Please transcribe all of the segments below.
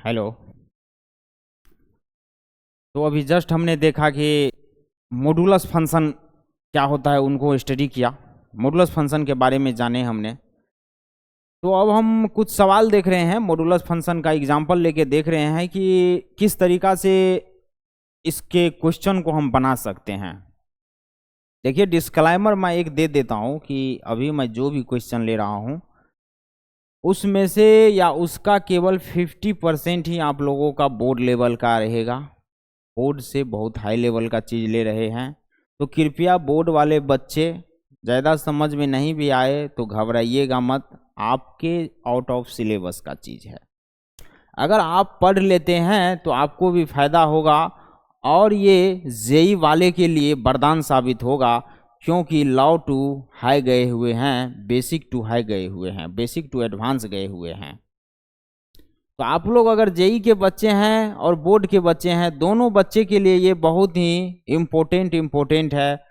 Hello. तो अभी just हमने देखा कि मॉडुलस फंक्शन क्या होता है, उनको स्टडी किया, मॉडुलस फंक्शन के बारे में जाने हमने। तो अब हम कुछ सवाल देख रहे हैं, मॉडुलस फंक्शन का एग्जांपल लेके देख रहे हैं कि किस तरीक़ा से इसके क्वेश्चन को हम बना सकते हैं। देखिए, डिस्क्लेमर मैं एक दे देता हूं कि अभी मैं जो भी क्वेश्चन ले रहा हूं उसमें से या उसका केवल 50% ही आप लोगों का बोर्ड लेवल का रहेगा। बोर्ड से बहुत हाई लेवल का चीज़ ले रहे हैं, तो कृपया बोर्ड वाले बच्चे ज़्यादा समझ में नहीं भी आए तो घबराइएगा मत, आपके आउट ऑफ सिलेबस का चीज़ है। अगर आप पढ़ लेते हैं तो आपको भी फ़ायदा होगा और ये जेई वाले के लिए वरदान साबित होगा, क्योंकि लॉ टू हाई गए हुए हैं, बेसिक टू हाई गए हुए हैं, बेसिक टू एडवांस गए हुए हैं। तो आप लोग अगर जेई के बच्चे हैं और बोर्ड के बच्चे हैं, दोनों बच्चे के लिए ये बहुत ही इम्पोर्टेंट है।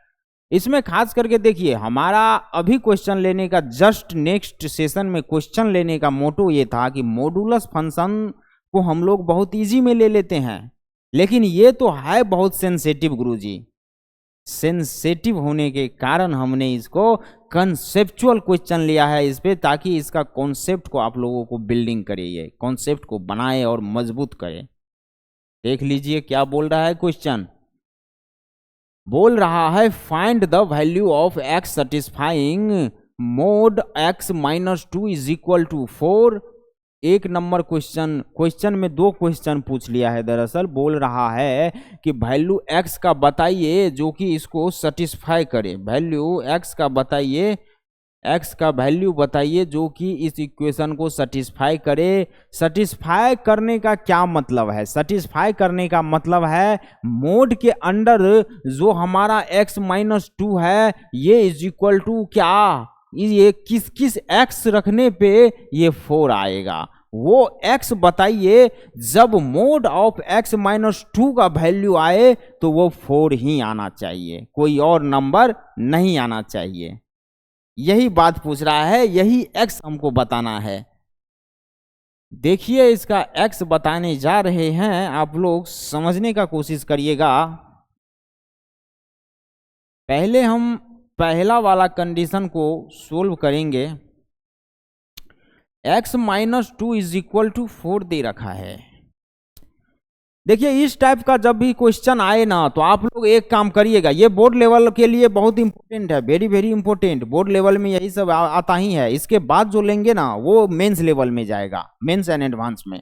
इसमें खास करके देखिए, हमारा अभी क्वेश्चन लेने का जस्ट नेक्स्ट सेशन में क्वेश्चन लेने का मोटो ये था कि मॉडुलस फंक्शन को हम लोग बहुत इजी में ले लेते हैं, लेकिन ये तो है बहुत सेंसेटिव गुरुजी। सेंसेटिव होने के कारण हमने इसको कंसेप्चुअल क्वेश्चन लिया है इस पे, ताकि इसका कॉन्सेप्ट को आप लोगों को बिल्डिंग करे, ये कॉन्सेप्ट को बनाए और मजबूत करे। देख लीजिए क्या बोल रहा है क्वेश्चन। बोल रहा है find the value of x satisfying mod x minus 2 is equal to 4। एक नंबर क्वेश्चन में दो क्वेश्चन पूछ लिया है। दरअसल बोल रहा है कि वैल्यू x का बताइए जो कि इसको सेटिस्फाई करे। वैल्यू x का बताइए, x का वैल्यू बताइए जो कि इस इक्वेशन को सेटिस्फाई करे। सेटिस्फाई करने का क्या मतलब है? सेटिस्फाई करने का मतलब है मोड के अंडर जो हमारा x माइनस 2 है ये इज इक्वल टू क्या, ये किस किस x रखने पे ये 4 आएगा, वो x बताइए। जब मोड ऑफ x माइनस 2 का वैल्यू आए तो वो 4 ही आना चाहिए, कोई और नंबर नहीं आना चाहिए। यही बात पूछ रहा है, यही x हमको बताना है। देखिए, इसका x बताने जा रहे हैं, आप लोग समझने का कोशिश करिएगा। पहले हम पहला वाला कंडीशन को सोल्व करेंगे। x minus 2 is equal to 4 दे रखा है। देखिए, इस टाइप का जब भी क्वेश्चन आए ना तो आप लोग एक काम करिएगा, ये बोर्ड लेवल के लिए बहुत इंपॉर्टेंट है, very very important. Board level में यही सब आता ही है, इसके बाद जो लेंगे ना वो मेंस लेवल में जाएगा, मेंस एंड एडवांस में।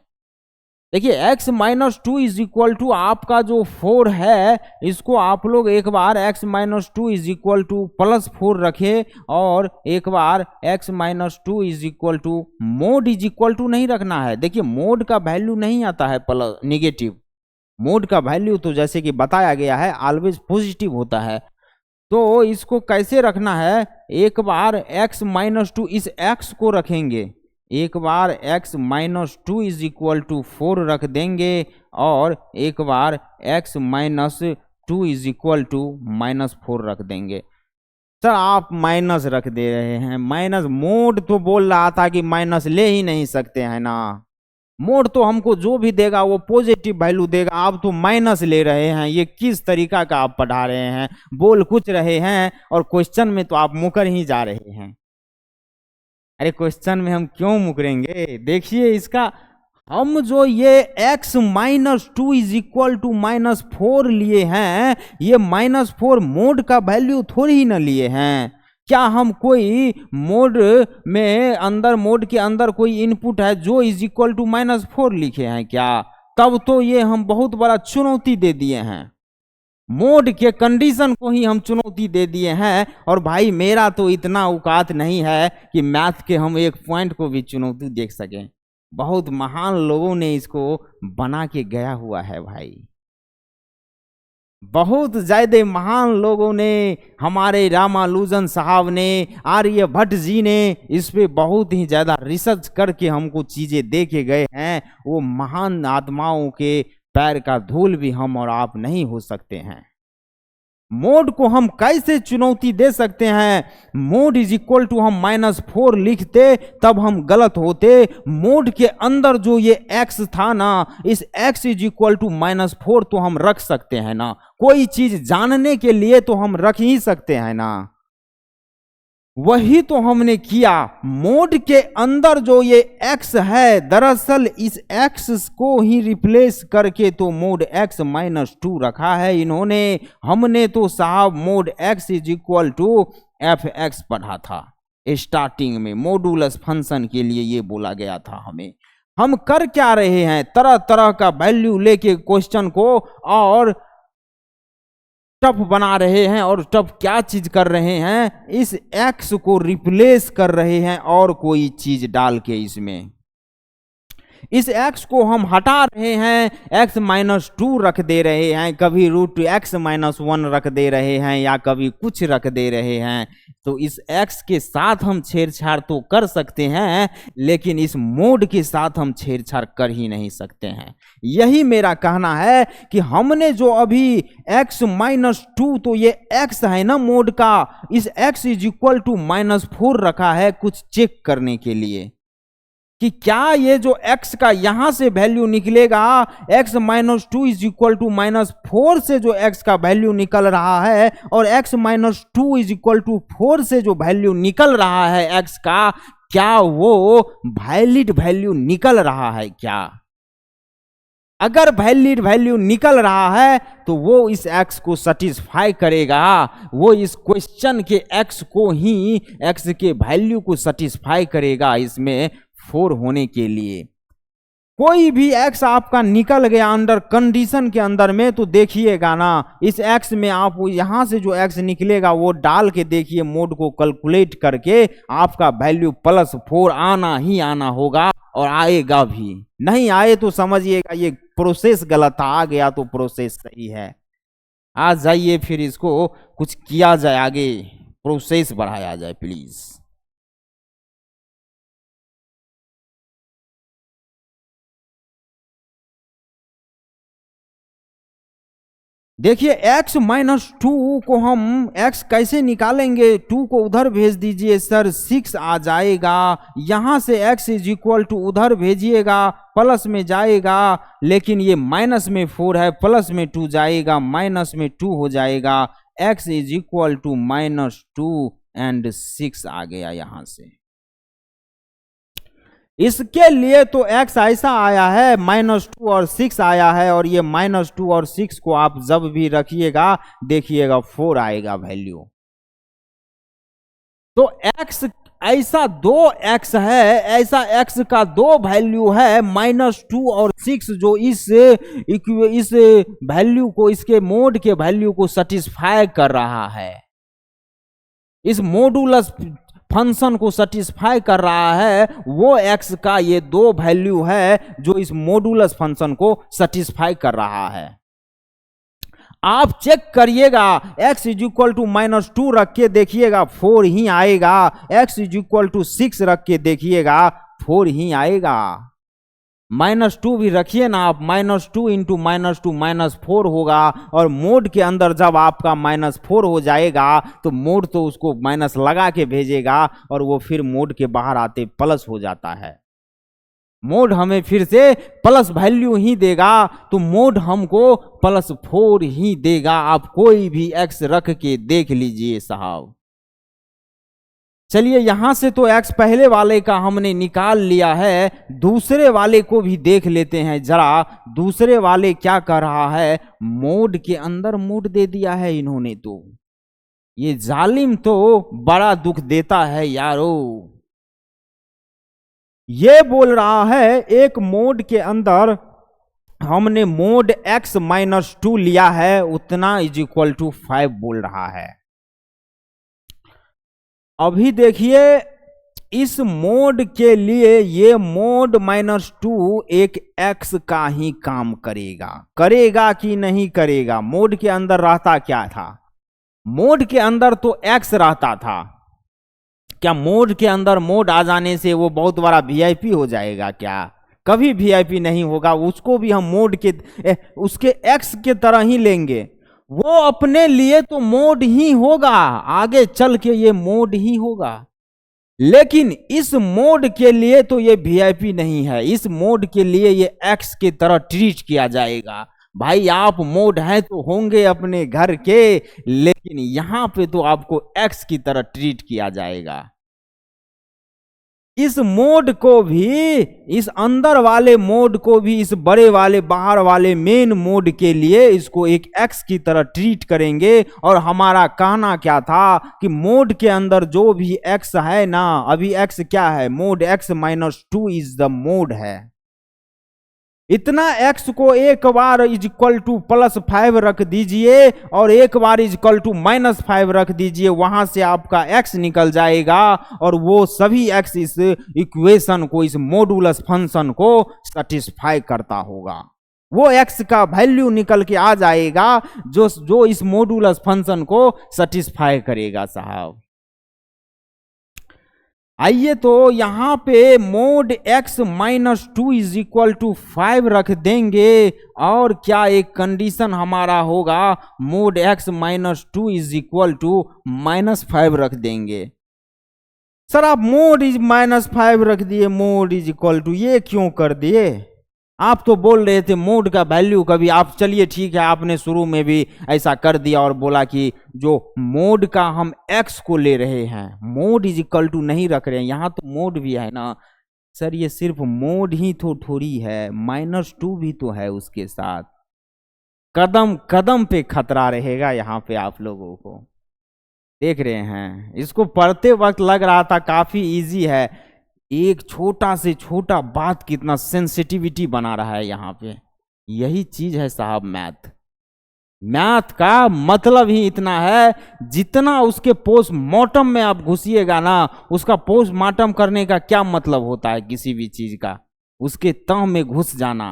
देखिए, x minus 2 is equal to आपका जो 4 है, इसको आप लोग एक बार x minus 2 is equal to plus 4 रखे और एक बार x minus 2 is equal to mod is equal to नहीं रखना है। देखिए, मोड का वैल्यू नहीं आता है प्लस निगेटिव, मोड का वैल्यू तो जैसे कि बताया गया है ऑलवेज पॉजिटिव होता है। तो इसको कैसे रखना है, एक बार x माइनस 2 इस x को रखेंगे, एक बार x minus 2 is equal to 4 रख देंगे और एक बार x minus 2 is equal to minus 4 रख देंगे। सर आप माइनस रख दे रहे हैं, माइनस मोड तो बोल रहा था कि माइनस ले ही नहीं सकते हैं ना, मोड तो हमको जो भी देगा वो पॉजिटिव वैल्यू देगा, आप तो माइनस ले रहे हैं। ये किस तरीका का आप पढ़ा रहे हैं? बोल कुछ रहे हैं और क्वेश्चन में तो आप मुकर ही जा रहे हैं। अरे क्वेश्चन में हम क्यों मुकरेंगे? देखिए, इसका हम जो ये x minus 2 is equal to minus 4 लिए हैं, ये माइनस 4 मोड का वैल्यू थोड़ी ही ना लिए हैं। क्या हम कोई मोड में अंदर, मोड के अंदर कोई इनपुट है जो इज इक्वल टू माइनस 4 लिखे हैं क्या? तब तो ये हम बहुत बड़ा चुनौती दे दिए हैं, मोड के कंडीशन को ही हम चुनौती दे दिए हैं। और भाई मेरा तो इतना औकात नहीं है कि मैथ के हम एक पॉइंट को भी चुनौती देख सकें, बहुत महान लोगों ने इसको बना के गया हुआ है भाई, बहुत ज्यादा महान लोगों ने, हमारे रामानुजन साहब ने, आर्यभट्ट जी ने इस पे बहुत ही ज्यादा रिसर्च करके हमको चीजें दे के गए हैं। वो महान आत्माओं के पैर का धूल भी हम और आप नहीं हो सकते हैं। मोड को हम कैसे चुनौती दे सकते हैं? मोड इज इक्वल टू हम -4 लिखते तब हम गलत होते। मोड के अंदर जो ये x था ना, इस x इज इक्वल टू -4 तो हम रख सकते हैं ना, कोई चीज जानने के लिए तो हम रख ही सकते हैं ना। वही तो हमने किया। मोड के अंदर जो ये x है, दरअसल इस x को ही रिप्लेस करके तो मोड x -2 रखा है इन्होंने। हमने तो साहब mod x is equal to fx पढ़ा था स्टार्टिंग में, मॉडुलस फंक्शन के लिए ये बोला गया था हमें। हम कर क्या रहे हैं? तरह तरह का वैल्यू लेके क्वेश्चन को और टफ बना रहे हैं। और टफ क्या चीज कर रहे हैं? इस x को रिप्लेस कर रहे हैं और कोई चीज डाल के इसमें इस x को हम हटा रहे हैं, x -2 रख दे रहे हैं, कभी √x-1 रख दे रहे हैं या कभी कुछ रख दे रहे हैं। तो इस x के साथ हम छेड़छाड़ तो कर सकते हैं, लेकिन इस मोड के साथ हम छेड़छाड़ कर ही नहीं सकते हैं। यही मेरा कहना है कि हमने जो अभी x-2 तो ये x है ना मोड का, इस x इज इक्वल टू -4 रखा है कुछ चेक करने के लिए कि क्या ये जो x का यहां से वैल्यू निकलेगा, x -2 इज इक्वल टू -4 से जो x का वैल्यू निकल रहा है और x -2 इज इक्वल टू 4 से जो वैल्यू निकल रहा है x का, क्या वो वैलिड वैल्यू निकल रहा है क्या? अगर वैलिड वैल्यू निकल रहा है तो वो इस x को सेटिस्फाई करेगा, वो इस क्वेश्चन के x को ही, x के वैल्यू को सेटिस्फाई करेगा इसमें 4 होने के लिए। कोई भी x आपका निकल गया अंडर कंडीशन के अंदर में तो देखिएगा ना, इस x में आप यहां से जो x निकलेगा वो डाल के देखिए, मोड को कैलकुलेट करके आपका वैल्यू +4 आना ही आना होगा और आएगा भी। नहीं आए तो समझिएगा ये प्रोसेस गलत था, आ गया तो प्रोसेस सही है। आ जाइए फिर इसको कुछ किया जाए, आगे प्रोसेस बढ़ाया जाए प्लीज। देखिए x -2 को हम x कैसे निकालेंगे? 2 को उधर भेज दीजिए सर, 6 आ जाएगा। यहां से x इज इक्वल टू उधर भेजिएगा, प्लस में जाएगा, लेकिन ये माइनस में 4 है, प्लस में 2 जाएगा, माइनस में 2 हो जाएगा। x is equal to -2 and 6 आ गया यहां से। इसके लिए तो x ऐसा आया है, -2 और 6 आया है, और ये -2 और 6 को आप जब भी रखिएगा देखिएगा 4 आएगा वैल्यू। तो x ऐसा 2x है, ऐसा x का 2 वैल्यू है, -2 और 6, जो इस वैल्यू को, इसके मोड के वैल्यू को सेटिस्फाई कर रहा है, इस मॉडुलस फंक्शन को सेटिस्फाई कर रहा है। वो x का ये 2 वैल्यू है जो इस मॉडुलस फंक्शन को सेटिस्फाई कर रहा है। आप चेक करिएगा, x इज इक्वल टू -2 रख के देखिएगा 4 ही आएगा, x इज इक्वल टू 6 रख के देखिएगा 4 ही आएगा। -2 भी रखिए ना आप, -2 इंटू -2 -4 होगा, और मोड के अंदर जब आपका -4 हो जाएगा तो मोड तो उसको माइनस लगा के भेजेगा और वो फिर मोड के बाहर आते प्लस हो जाता है। मोड हमें फिर से प्लस वैल्यू ही देगा, तो मोड हमको +4 ही देगा। आप कोई भी x रख के देख लीजिए साहब। चलिए यहां से तो x पहले वाले का हमने निकाल लिया है, दूसरे वाले को भी देख लेते हैं जरा। दूसरे वाले क्या कर रहा है? मोड के अंदर मोड दे दिया है इन्होंने। तो ये जालिम तो बड़ा दुख देता है यारो। ये बोल रहा है एक मोड के अंदर हमने मोड x -2 लिया है, उतना इज इक्वल टू 5 बोल रहा है। अभी देखिए इस मोड के लिए ये मोड -2 एक x का ही काम करेगा कि नहीं करेगा? मोड के अंदर रहता क्या था? मोड के अंदर तो x रहता था। क्या मोड के अंदर मोड आ जाने से वो बहुत बड़ा VIP हो जाएगा क्या? कभी VIP नहीं होगा। उसको भी हम मोड के उसके x के तरह ही लेंगे। वो अपने लिए तो मोड ही होगा, आगे चल के ये मोड ही होगा, लेकिन इस मोड के लिए तो ये वीआईपी नहीं है। इस मोड के लिए ये एक्स की तरह ट्रीट किया जाएगा। भाई आप मोड हैं तो होंगे अपने घर के, लेकिन यहां पे तो आपको एक्स की तरह ट्रीट किया जाएगा। इस मोड को भी, इस अंदर वाले मोड को भी, इस बड़े वाले बाहर वाले मेन मोड के लिए इसको एक एक्स की तरह ट्रीट करेंगे। और हमारा कहना क्या था कि मोड के अंदर जो भी एक्स है ना, अभी एक्स क्या है, mode x minus 2 is the mode है। इतना एक्स को एक बार इज इक्वल टू +5 रख दीजिए और एक बार इज इक्वल टू -5 रख दीजिए, वहां से आपका एक्स निकल जाएगा और वो सभी एक्स इस इक्वेशन को, इस मॉडुलस फंक्शन को सेटिस्फाई करता होगा। वो एक्स का वैल्यू निकल के आ जाएगा जो इस मॉडुलस फंक्शन को सेटिस्फाई करेगा साहब। आइए तो यहां पे mod x minus 2 is equal to 5 रख देंगे और क्या एक कंडीशन हमारा होगा, mod x minus 2 is equal to -5 रख देंगे। सर आप मोड इज -5 रख दिए, मोड इज इक्वल टू ये क्यों कर दिए? आप तो बोल रहे थे मोड का वैल्यू कभी, आप चलिए ठीक है, आपने शुरू में भी ऐसा कर दिया और बोला कि जो मोड का हम एक्स को ले रहे हैं, मोड इज इक्वल टू नहीं रख रहे हैं, यहां तो मोड भी है ना। सर ये सिर्फ मोड ही तो थोड़ी है, -2 भी तो है उसके साथ। कदम कदम पे खतरा रहेगा यहाँ पे आप लोगों को, देख रहे हैं। इसको पढ़ते वक्त लग रहा था काफी इजी है, एक छोटा से छोटा बात कितना सेंसिटिविटी बना रहा है यहाँ पे। यही चीज है साहब मैथ। मैथ का मतलब ही इतना है, जितना उसके पोस्टमार्टम में आप घुसिएगा ना, उसका पोस्टमार्टम करने का क्या मतलब होता है किसी भी चीज का, उसके तह में घुस जाना,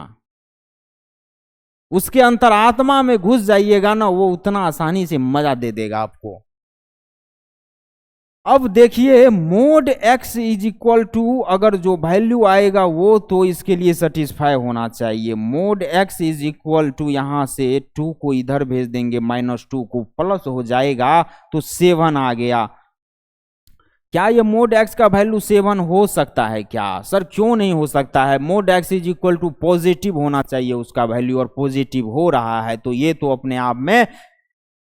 उसके अंतरात्मा में घुस जाइएगा ना, वो उतना आसानी से मजा दे देगा आपको। अब देखिए mod x is equal to, अगर जो वैल्यू आएगा वो तो इसके लिए सेटिस्फाई होना चाहिए। Mod x is equal to, यहां से 2 को इधर भेज देंगे, -2 को प्लस हो जाएगा तो 7 आ गया। क्या ये मोड x का वैल्यू 7 हो सकता है क्या? सर क्यों नहीं हो सकता है? Mod x is equal to positive होना चाहिए उसका वैल्यू, और पॉजिटिव हो रहा है, तो ये तो अपने आप में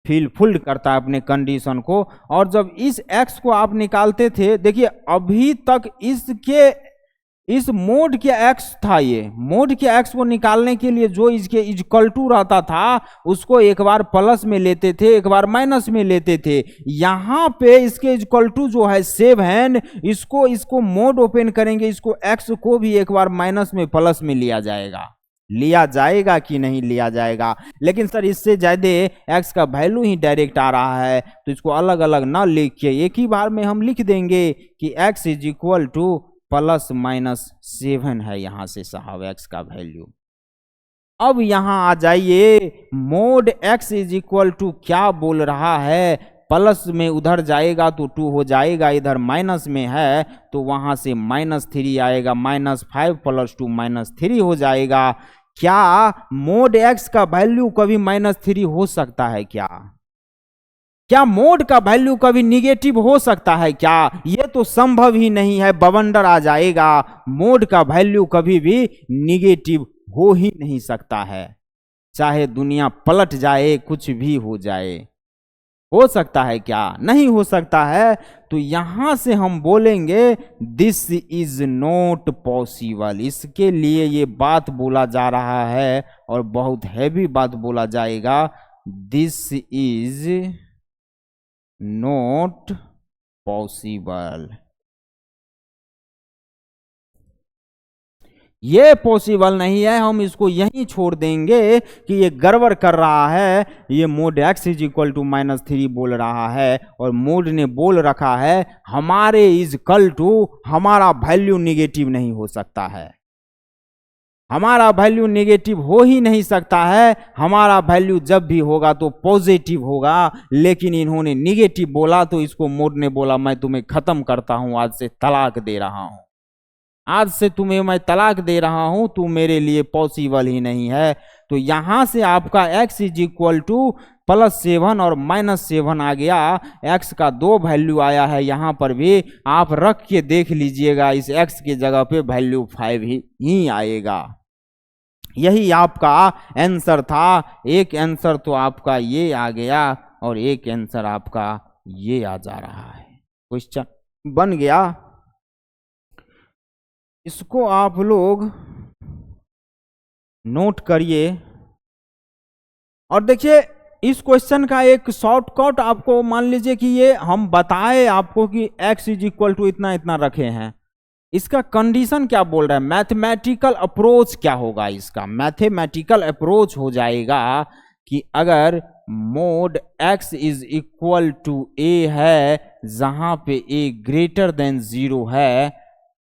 फुलफिल्ड करता है अपने कंडीशन को। और जब इस x को आप निकालते थे, देखिए अभी तक इस मोड के x था, ये मोड के x को निकालने के लिए जो इसके इक्वल टू रहता था उसको एक बार प्लस में लेते थे, एक बार माइनस में लेते थे। यहां पे इसके इक्वल टू जो है 7, इसको मोड ओपन करेंगे, इसको x को भी एक बार माइनस में प्लस में लिया जाएगा कि नहीं लिया जाएगा। लेकिन सर इससे ज्यादा x का वैल्यू ही डायरेक्ट आ रहा है, तो इसको अलग अलग ना लिख के एक ही बार में हम लिख देंगे कि x इज इक्वल टू +-7 है यहां से साहब x का वैल्यू। अब यहां आ जाइए, mod x is equal to क्या बोल रहा है, प्लस में उधर जाएगा तो 2 हो जाएगा, इधर माइनस में है तो वहां से -3 आएगा, -5 + 2 -3 हो जाएगा। क्या मोड x का वैल्यू कभी -3 हो सकता है क्या मोड का वैल्यू कभी निगेटिव हो सकता है क्या? ये तो संभव ही नहीं है, बवंडर आ जाएगा। मोड का वैल्यू कभी भी निगेटिव हो ही नहीं सकता है, चाहे दुनिया पलट जाए, कुछ भी हो जाए। हो सकता है क्या? नहीं हो सकता है। तो यहां से हम बोलेंगे दिस इज नॉट पॉसिबल। इसके लिए ये बात बोला जा रहा है और बहुत हैवी बात बोला जाएगा, दिस इज नॉट पॉसिबल। ये पॉसिबल नहीं है, हम इसको यहीं छोड़ देंगे कि ये गड़बड़ कर रहा है। ये mod x is equal to -3 बोल रहा है और मोड ने बोल रखा है हमारे इज इक्वल टू, हमारा वैल्यू निगेटिव नहीं हो सकता है, हमारा वैल्यू निगेटिव हो ही नहीं सकता है। हमारा वैल्यू जब भी होगा तो पॉजिटिव होगा, लेकिन इन्होंने निगेटिव बोला तो इसको मोड ने बोला मैं तुम्हें खत्म करता हूं, आज से तलाक दे रहा हूं, आज से तुम्हें मैं तलाक दे रहा हूं, तू मेरे लिए पॉसिबल ही नहीं है। तो यहां से आपका x इज इक्वल टू +7 और -7 आ गया, x का 2 वैल्यू आया है, यहाँ पर भी आप रख के देख लीजिएगा, इस x की जगह पे वैल्यू 5 ही आएगा। यही आपका आंसर था। एक आंसर तो आपका ये आ गया और एक आंसर आपका ये आ जा रहा है। क्वेश्चन बन गया, इसको आप लोग नोट करिए और देखिए इस क्वेश्चन का एक शॉर्टकट आपको, मान लीजिए कि ये हम बताए आपको कि x = इतना इतना रखे हैं, इसका कंडीशन क्या बोल रहा है, मैथमेटिकल अप्रोच क्या होगा, इसका मैथमेटिकल अप्रोच हो जाएगा कि अगर मोड x = a है जहां पे a > 0 है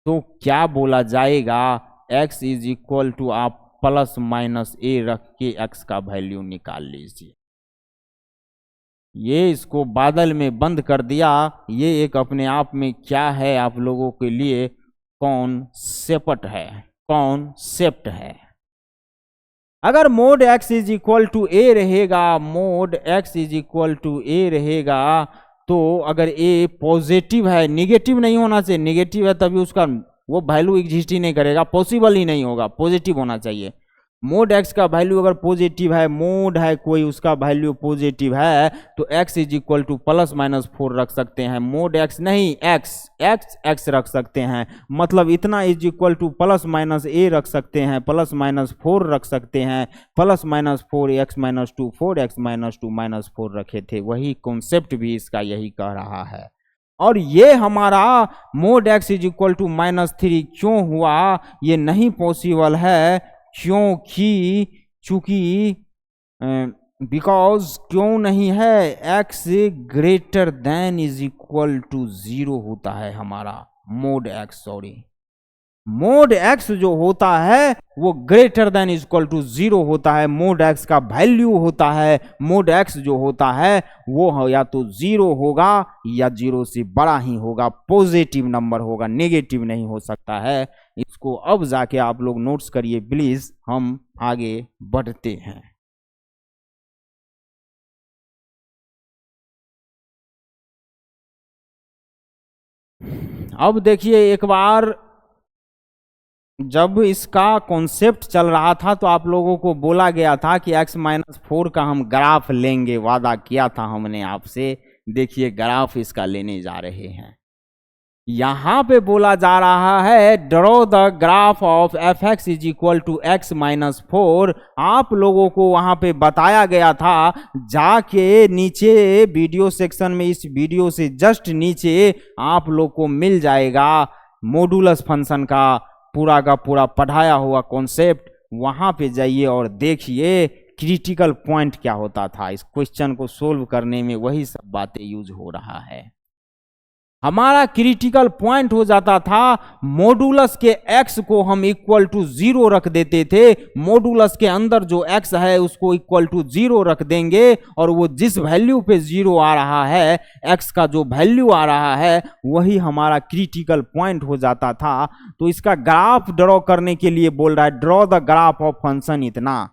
तो क्या बोला जाएगा, x = आप ±a रख के x का वैल्यू निकाल लीजिए। ये इसको बादल में बंद कर दिया, ये एक अपने आप में क्या है, आप लोगों के लिए कॉन्सेप्ट है। अगर मोड x = a रहेगा, मोड x = a रहेगा तो अगर a पॉजिटिव है, निगेटिव नहीं होना चाहिए, निगेटिव है तभी उसका वो वैल्यू एग्जिस्ट ही नहीं करेगा, पॉसिबल ही नहीं होगा, पॉजिटिव होना चाहिए। मोड x का वैल्यू अगर पॉजिटिव है, मोड है कोई, उसका वैल्यू पॉजिटिव है तो x = +-4 रख सकते हैं, मोड x नहीं x रख सकते हैं, मतलब इतना +-a रख सकते हैं, +-4 रख सकते हैं, +-4 x - 2 4 x - 2 -4 रखे थे, वही कॉन्सेप्ट भी इसका यही कह रहा है। और ये हमारा मोड x = -3 क्यों हुआ, ये नहीं पॉसिबल है चूंकि बिकॉज क्यों नहीं है, x > 0 होता है हमारा मोड x, मोड x जो होता है वो > 0 होता है, मोड x का वैल्यू होता है, मोड x जो होता है वो या तो 0 होगा या 0 से बड़ा ही होगा, पॉजिटिव नंबर होगा, नेगेटिव नहीं हो सकता है। इसको अब जाके आप लोग नोट्स करिए प्लीज, हम आगे बढ़ते हैं। अब देखिए, एक बार जब इसका कॉन्सेप्ट चल रहा था तो आप लोगों को बोला गया था कि x - 4 का हम ग्राफ लेंगे, वादा किया था हमने आपसे। देखिए ग्राफ इसका लेने जा रहे हैं। यहां पे बोला जा रहा है draw the graph of fx = x - 4। आप लोगों को वहां पे बताया गया था, जाके नीचे वीडियो सेक्शन में, इस वीडियो से जस्ट नीचे आप लोग को मिल जाएगा मॉडुलस फंक्शन का पूरा पढ़ाया हुआ कॉन्सेप्ट। वहां पे जाइए और देखिए क्रिटिकल पॉइंट क्या होता था, इस क्वेश्चन को सोल्व करने में वही सब बातें यूज हो रहा है। हमारा क्रिटिकल पॉइंट हो जाता था मॉडुलस के x को हम = 0 रख देते थे, मॉडुलस के अंदर जो x है उसको = 0 रख देंगे और वो जिस वैल्यू पे 0 आ रहा है, x का जो वैल्यू आ रहा है वही हमारा क्रिटिकल पॉइंट हो जाता था। तो इसका ग्राफ ड्रॉ करने के लिए बोल रहा है draw the graph of function इतना।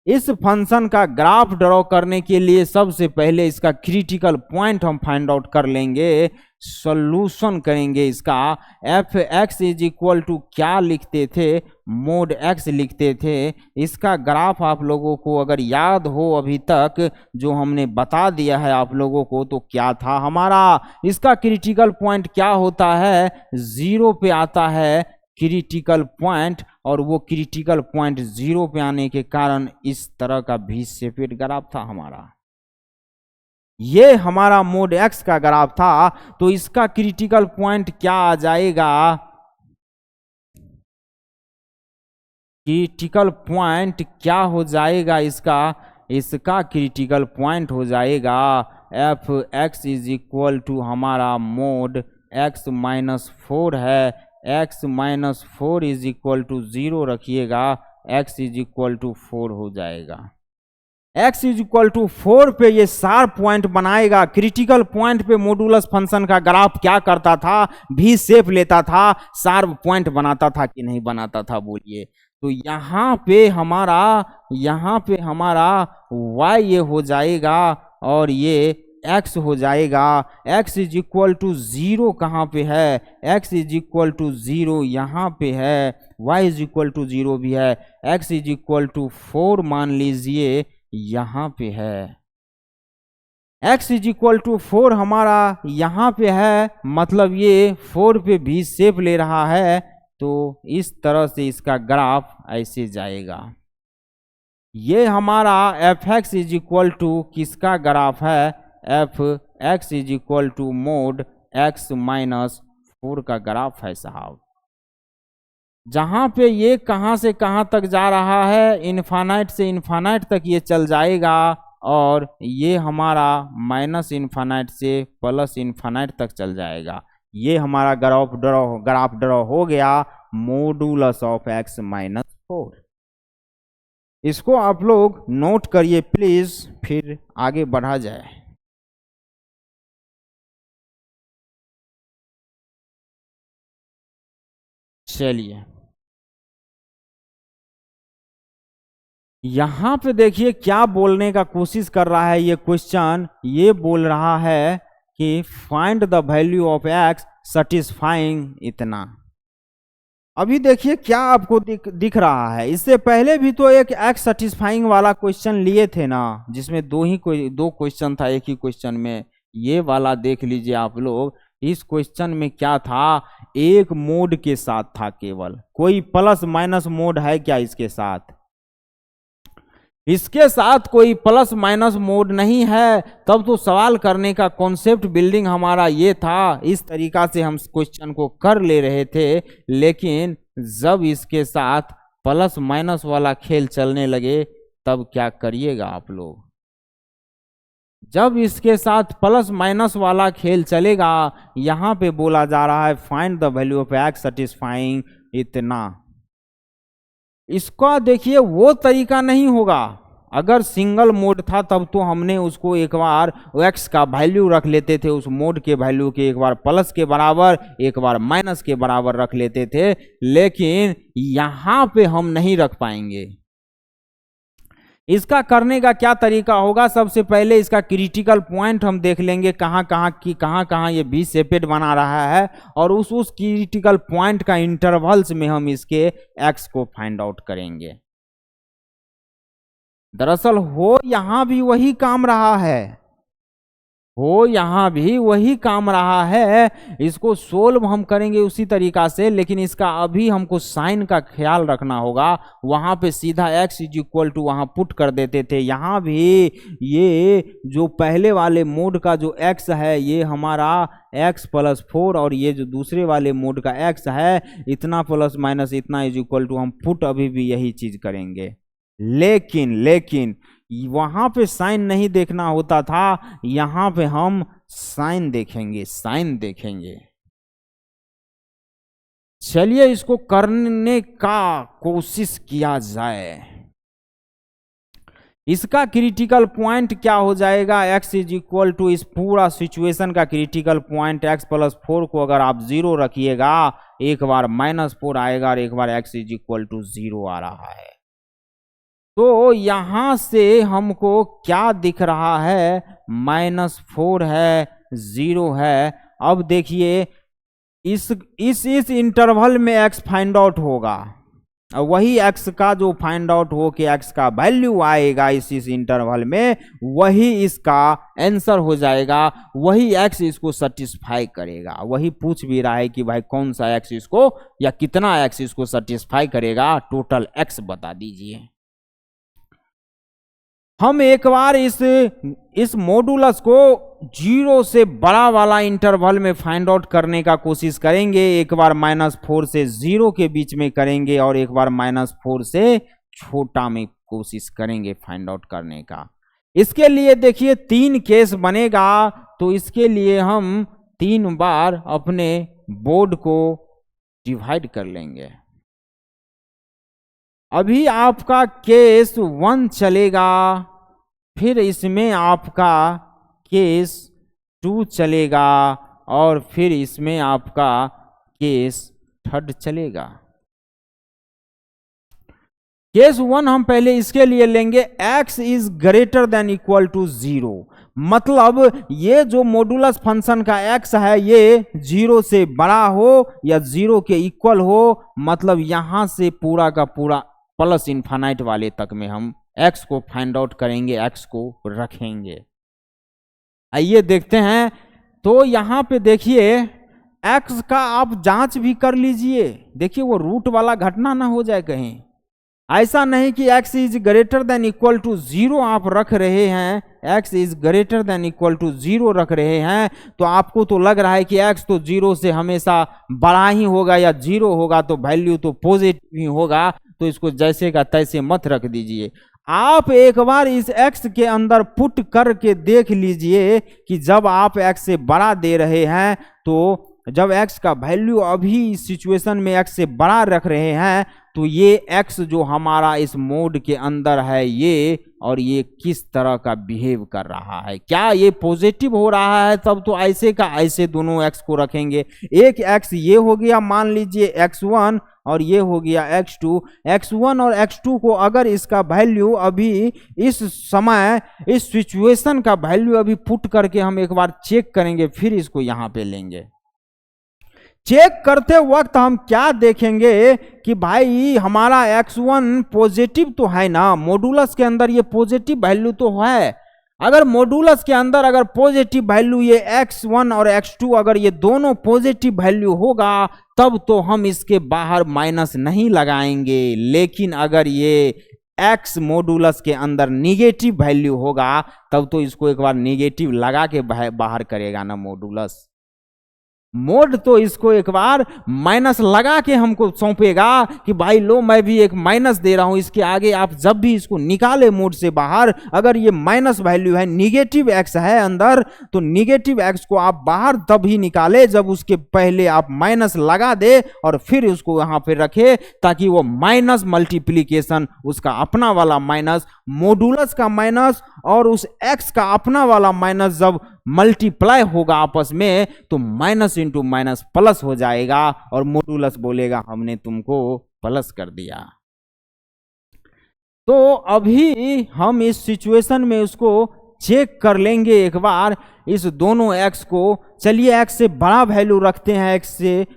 इस फंक्शन का ग्राफ ड्रॉ करने के लिए सबसे पहले इसका क्रिटिकल पॉइंट हम फाइंड आउट कर लेंगे, सॉल्यूशन करेंगे इसका। fx = क्या लिखते थे, मोड x लिखते थे। इसका ग्राफ आप लोगों को अगर याद हो अभी तक जो हमने बता दिया है आप लोगों को, तो क्या था हमारा, इसका क्रिटिकल पॉइंट क्या होता है, 0 पे आता है क्रिटिकल पॉइंट, और वो क्रिटिकल पॉइंट 0 पे आने के कारण इस तरह का भी शेपेड ग्राफ था हमारा। ये हमारा मोड x का ग्राफ था। तो इसका क्रिटिकल पॉइंट क्या आ जाएगा, क्रिटिकल पॉइंट क्या हो जाएगा इसका क्रिटिकल पॉइंट हो जाएगा fx = हमारा मोड x - 4 है, x - 4 = 0 रखिएगा, x = 4 हो जाएगा। x = 4 पे ये शार्प पॉइंट बनाएगा। क्रिटिकल पॉइंट पे मॉडुलस फंक्शन का ग्राफ क्या करता था, भी शेप लेता था, शार्प पॉइंट बनाता था कि नहीं बनाता था, बोलिए। तो यहाँ पे हमारा y ये हो जाएगा और ये x हो जाएगा। x इज इक्वल टू 0 कहाँ पे है, x इज इक्वल टू 0 यहाँ पे है, y इज इक्वल टू 0 भी है, x इज इक्वल टू 4 मान लीजिए यहाँ पे है। x इज इक्वल टू 4 हमारा यहाँ पे है, मतलब ये 4 पे भी शेप ले रहा है, तो इस तरह से इसका ग्राफ ऐसे जाएगा। ये हमारा fx इज इक्वल टू किसका ग्राफ है, fx is equal to mod x minus 4 का ग्राफ है साहब। जहाँ पे ये कहाँ से कहाँ तक जा रहा है, इनफाइनाइट से इनफाइनाइट तक ये चल जाएगा, और ये हमारा माइनस इनफाइनाइट से प्लस इनफाइनाइट तक चल जाएगा। ये हमारा ग्राफ ड्रॉ हो गया मॉडुलस ऑफ x माइनस 4। इसको आप लोग नोट करिए प्लीज, फिर आगे बढ़ा जाए। चलिए यहाँ पे देखिए क्या बोलने का कोशिश कर रहा है ये क्वेश्चन। ये बोल रहा है कि find the value of x सटिस्फाइंग इतना। अभी देखिए क्या आपको दिख रहा है। इससे पहले भी तो एक x सटिस्फाइंग वाला क्वेश्चन लिए थे ना, जिसमें दो क्वेश्चन था एक ही क्वेश्चन में। ये वाला देख लीजिए आप लोग। इस क्वेश्चन में क्या था, एक मोड के साथ था केवल, कोई प्लस माइनस मोड है क्या इसके साथ? इसके साथ कोई प्लस माइनस मोड नहीं है। तब तो सवाल करने का कॉन्सेप्ट बिल्डिंग हमारा ये था, इस तरीका से हम क्वेश्चन को कर ले रहे थे। लेकिन जब इसके साथ प्लस माइनस वाला खेल चलने लगे तब क्या करिएगा आप लोग। जब इसके साथ प्लस माइनस वाला खेल चलेगा, यहां पे बोला जा रहा है find the value of x सटिस्फाइंग इतना। इसका देखिए वो तरीका नहीं होगा। अगर सिंगल मोड था तब तो हमने उसको एक बार x का वैल्यू रख लेते थे, उस मोड के वैल्यू के एक बार प्लस के बराबर एक बार माइनस के बराबर रख लेते थे। लेकिन यहां पे हम नहीं रख पाएंगे। इसका करने का क्या तरीका होगा, सबसे पहले इसका क्रिटिकल पॉइंट हम देख लेंगे, कहाँ कहाँ ये बी सेपेट बना रहा है, और उस क्रिटिकल पॉइंट का इंटरवल्स में हम इसके x को फाइंड आउट करेंगे। दरअसल हो यहां भी वही काम रहा है, इसको सोल्व हम करेंगे उसी तरीका से। लेकिन इसका अभी हमको साइन का ख्याल रखना होगा। वहां पे सीधा x इज इक्वल टू वहां पुट कर देते थे। यहाँ भी ये जो पहले वाले मोड का जो x है ये हमारा x प्लस 4, और ये जो दूसरे वाले मोड का x है इतना प्लस माइनस इतना इज इक्वल टू, हम पुट अभी भी यही चीज करेंगे। लेकिन वहां पे साइन नहीं देखना होता था, यहां पे हम साइन देखेंगे। चलिए इसको करने का कोशिश किया जाए। इसका क्रिटिकल पॉइंट क्या हो जाएगा, x इज इक्वल टू, इस पूरा सिचुएशन का क्रिटिकल पॉइंट x प्लस 4 को अगर आप 0 रखिएगा, एक बार -4 आएगा और एक बार x इज इक्वल टू 0 आ रहा है। तो यहां से हमको क्या दिख रहा है, -4 है, 0 है। अब देखिए इस इंटरवल में x फाइंड आउट होगा, और वही x का जो फाइंड आउट हो के x का वैल्यू आएगा इस इंटरवल में, वही इसका आंसर हो जाएगा। वही x इसको सेटिस्फाई करेगा। वही पूछ भी रहा है कि भाई कौन सा x इसको, या कितना x इसको सेटिस्फाई करेगा, टोटल x बता दीजिए। हम एक बार इस मॉडुलस को 0 से बड़ा वाला इंटरवल में फाइंड आउट करने का कोशिश करेंगे। एक बार -4 से 0 के बीच में करेंगे, और एक बार -4 से छोटा में कोशिश करेंगे फाइंड आउट करने का। इसके लिए देखिए 3 केस बनेगा, तो इसके लिए हम 3 बार अपने बोर्ड को डिवाइड कर लेंगे। अभी आपका केस 1 चलेगा, फिर इसमें आपका केस 2 चलेगा, और फिर इसमें आपका केस 3 चलेगा। केस 1 हम पहले इसके लिए लेंगे, x is greater than equal to 0, मतलब ये जो मॉडुलस फंक्शन का x है ये 0 से बड़ा हो या 0 के इक्वल हो, मतलब यहां से पूरा का पूरा प्लस इन्फानाइट वाले तक में हम x को फाइंड आउट करेंगे, x को रखेंगे। आइए देखते हैं। तो यहां पे देखिए x का आप जांच भी कर लीजिए, देखिए वो रूट वाला घटना ना हो जाए कहीं। ऐसा नहीं कि x is greater than equal to 0 आप रख रहे हैं, x is greater than equal to 0 रख रहे हैं तो आपको तो लग रहा है कि x तो 0 से हमेशा बड़ा ही होगा या 0 होगा तो वैल्यू तो पॉजिटिव ही होगा, तो इसको जैसे का तैसे मत रख दीजिए। आप एक बार इस x के अंदर पुट करके देख लीजिए कि जब आप x से बड़ा दे रहे हैं, तो जब x का वैल्यू अभी इस सिचुएशन में x से बड़ा रख रहे हैं तो ये x जो हमारा इस मोड के अंदर है ये, और ये किस तरह का बिहेव कर रहा है, क्या ये पॉजिटिव हो रहा है, तब तो ऐसे का ऐसे दोनों x को रखेंगे। एक x ये हो गया मान लीजिए x1 और ये हो गया x2। x1 और x2 को अगर इसका वैल्यू अभी इस समय इस सिचुएशन का वैल्यू अभी पुट करके हम एक बार चेक करेंगे, फिर इसको यहां पे लेंगे। चेक करते वक्त हम क्या देखेंगे कि भाई हमारा x1 पॉजिटिव तो है ना, मॉडुलस के अंदर ये पॉजिटिव वैल्यू तो है। अगर मॉडुलस के अंदर अगर पॉजिटिव वैल्यू ये x1 और x2 अगर ये दोनों पॉजिटिव वैल्यू होगा तब तो हम इसके बाहर माइनस नहीं लगाएंगे, लेकिन अगर ये x मॉडुलस के अंदर निगेटिव वैल्यू होगा तब तो इसको एक बार निगेटिव लगा के बाहर करेगा ना मॉडुलस। मोड तो इसको एक बार माइनस लगा के हमको सौंपेगा कि भाई लो मैं भी एक माइनस दे रहा हूं, इसके आगे आप जब भी इसको निकाले मोड से बाहर, अगर ये माइनस वैल्यू है, निगेटिव x है अंदर, तो निगेटिव x को आप बाहर तब ही निकाले जब उसके पहले आप माइनस लगा दे और फिर उसको यहां पे रखे, ताकि वो माइनस मल्टीप्लीकेशन उसका अपना वाला माइनस, मॉडुलस का माइनस और उस x का अपना वाला माइनस जब मल्टीप्लाई होगा आपस में तो माइनस इंटू माइनस प्लस हो जाएगा और मॉडुलस बोलेगा हमने तुमको प्लस कर दिया। तो अभी हम इस सिचुएशन में उसको चेक कर लेंगे एक बार, इस दोनों x को। चलिए x से बड़ा वैल्यू रखते हैं, x से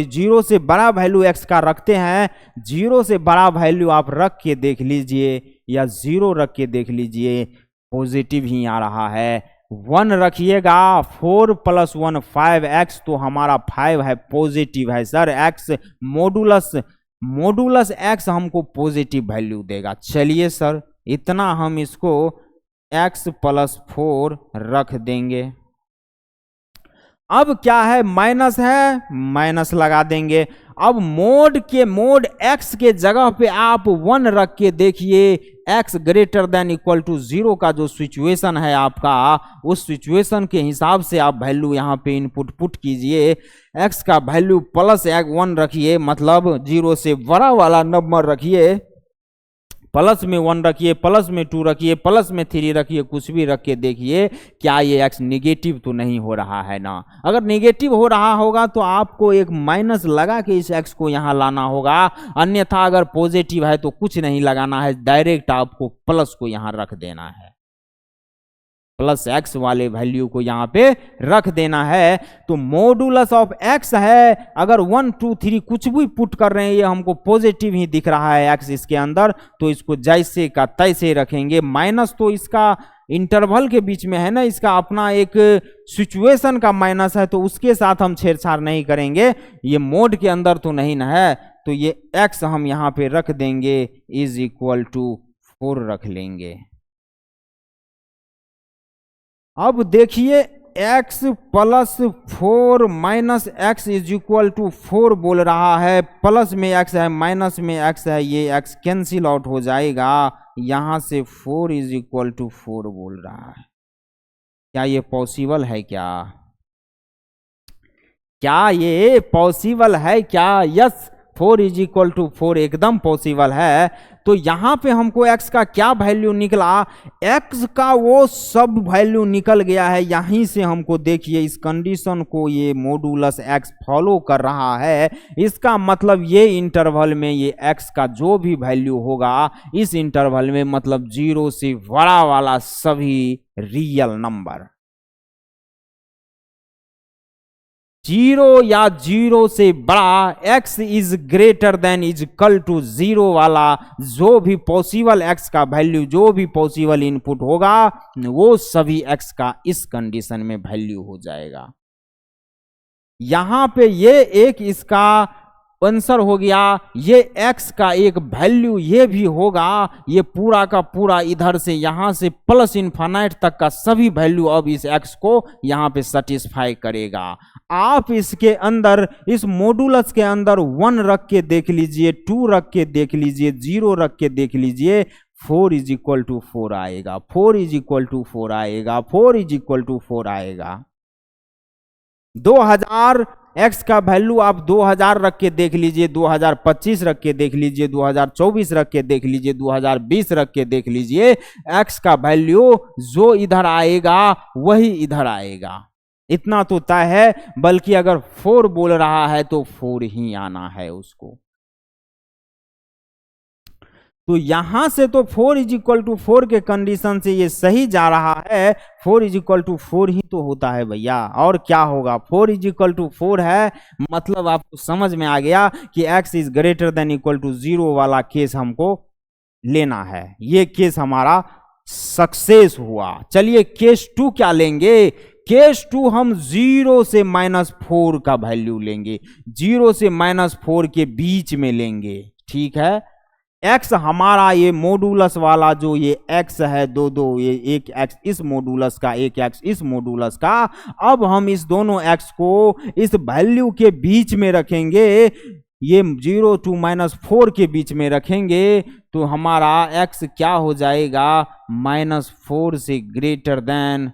0 से बड़ा वैल्यू x का रखते हैं। 0 से बड़ा वैल्यू आप रख के देख लीजिए या 0 रख के देख लीजिए, पॉजिटिव ही आ रहा है। 1 रखिएगा, 4 + 1 5x, तो हमारा 5 है, पॉजिटिव है सर। x मॉडुलस x हमको पॉजिटिव वैल्यू देगा। चलिए सर इतना हम इसको x + 4 रख देंगे। अब क्या है, माइनस है, माइनस लगा देंगे। अब मोड x के जगह पे आप 1 रख के देखिए, x greater than equal to 0 का जो सिचुएशन है आपका, उस सिचुएशन के हिसाब से आप वैल्यू यहाँ पे इनपुट पुट कीजिए। x का वैल्यू +1 रखिए, मतलब 0 से बड़ा वाला नंबर रखिए, प्लस में 1 रखिए, प्लस में 2 रखिए, प्लस में 3 रखिए, कुछ भी रख के देखिए क्या ये x निगेटिव तो नहीं हो रहा है ना। अगर निगेटिव हो रहा होगा तो आपको एक माइनस लगा के इस x को यहाँ लाना होगा, अन्यथा अगर पॉजिटिव है तो कुछ नहीं लगाना है, डायरेक्ट आपको प्लस को यहाँ रख देना है, +x वाले वैल्यू को यहाँ पे रख देना है। तो मॉडुलस ऑफ x है, अगर 1 2 3 कुछ भी पुट कर रहे हैं, ये हमको पॉजिटिव ही दिख रहा है x इसके अंदर, तो इसको जैसे का तैसे रखेंगे। माइनस तो इसका इंटरवल के बीच में है ना, इसका अपना एक सिचुएशन का माइनस है, तो उसके साथ हम छेड़छाड़ नहीं करेंगे। ये मोड के अंदर तो नहीं ना है, तो ये x हम यहाँ पे रख देंगे = 4 रख लेंगे। अब देखिए x + 4 - x = 4 बोल रहा है, प्लस में x है, माइनस में x है, ये x कैंसिल आउट हो जाएगा, यहां से 4 = 4 बोल रहा है। क्या ये पॉसिबल है? क्या ये पॉसिबल है क्या? यस, 4 इज इक्वल टू 4 एकदम पॉसिबल है। तो यहां पे हमको x का क्या वैल्यू निकला, x का वो सब वैल्यू निकल गया है। यहीं से हमको देखिए इस कंडीशन को ये मॉडुलस x फॉलो कर रहा है। इसका मतलब ये इंटरवल में ये x का जो भी वैल्यू होगा इस इंटरवल में, मतलब 0 से बड़ा वाला सभी रियल नंबर, 0 या 0 से बड़ा, x is greater than is equal to 0 वाला जो भी पॉसिबल x का वैल्यू, जो भी पॉसिबल इनपुट होगा वो सभी x का इस कंडीशन में वैल्यू हो जाएगा। यहां पे ये एक इसका आंसर हो गया, ये x का एक वैल्यू ये भी होगा, ये पूरा का पूरा इधर से यहां से प्लस इनफाइनाइट तक का सभी वैल्यू अब इस x को यहां पे सेटिस्फाई करेगा। आप इसके अंदर, इस मॉडुलस के अंदर 1 रख के देख लीजिए, 2 रख के देख लीजिए, 0 रख के देख लीजिए, 4 इज इक्वल टू 4 आएगा, 4 इज इक्वल टू 4 आएगा, 4 इज इक्वल टू 4 आएगा। 2000 x का वैल्यू आप 2000 रख के देख लीजिए, 2025 रख के देख लीजिए, 2024 रख के देख लीजिए, 2020 रख के देख लीजिए, x का वैल्यू जो इधर आएगा वही इधर आएगा, इतना तो तय है। बल्कि अगर 4 बोल रहा है तो 4 ही आना है उसको। तो यहां से तो 4 इज इक्वल टू 4 के कंडीशन से ये सही जा रहा है, 4 इज इक्वल टू 4 ही तो होता है भैया, और क्या होगा। 4 इज इक्वल टू 4 है, मतलब आपको समझ में आ गया कि x is greater than equal to 0 वाला केस हमको लेना है। ये केस हमारा सक्सेस हुआ। चलिए केस 2 क्या लेंगे। केस 2 हम 0 से -4 का वैल्यू लेंगे, 0 से -4 के बीच में लेंगे, ठीक है। x हमारा ये मॉडुलस वाला जो ये x है, दो ये एक x इस मॉडुलस का, एक x इस मॉडुलस का, अब हम इस दोनों x को इस वैल्यू के बीच में रखेंगे, ये 0 to -4 के बीच में रखेंगे, तो हमारा x क्या हो जाएगा, -4 से ग्रेटर देन,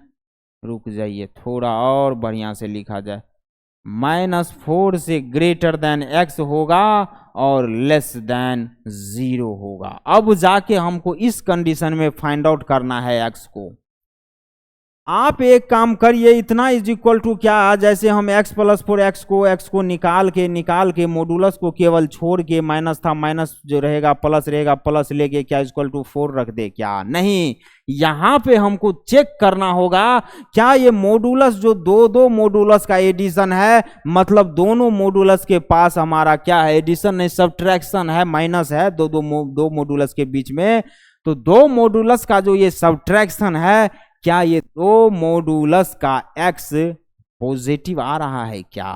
रुक जाइए थोड़ा और बढ़िया से लिखा जाए, -4 से ग्रेटर देन x होगा और लेस देन 0 होगा। अब जाके हमको इस कंडीशन में फाइंड आउट करना है x को। आप एक काम करिए, इतना इज इक्वल टू क्या, जैसे हम x + 4 x को निकाल के मॉडुलस को केवल छोड़ के, माइनस था माइनस जो रहेगा प्लस रहेगा, प्लस लेके क्या इक्वल टू 4 रख दे क्या, नहीं। यहां पे हमको चेक करना होगा क्या ये मॉडुलस जो दो मॉडुलस का एडिशन है, मतलब दोनों मॉडुलस के पास हमारा क्या है, एडिशन नहीं सब्ट्रैक्शन है, माइनस है दो मॉडुलस के बीच में। तो दो मॉडुलस का जो ये सब्ट्रैक्शन है, क्या ये दो मॉडुलस का x पॉजिटिव आ रहा है क्या।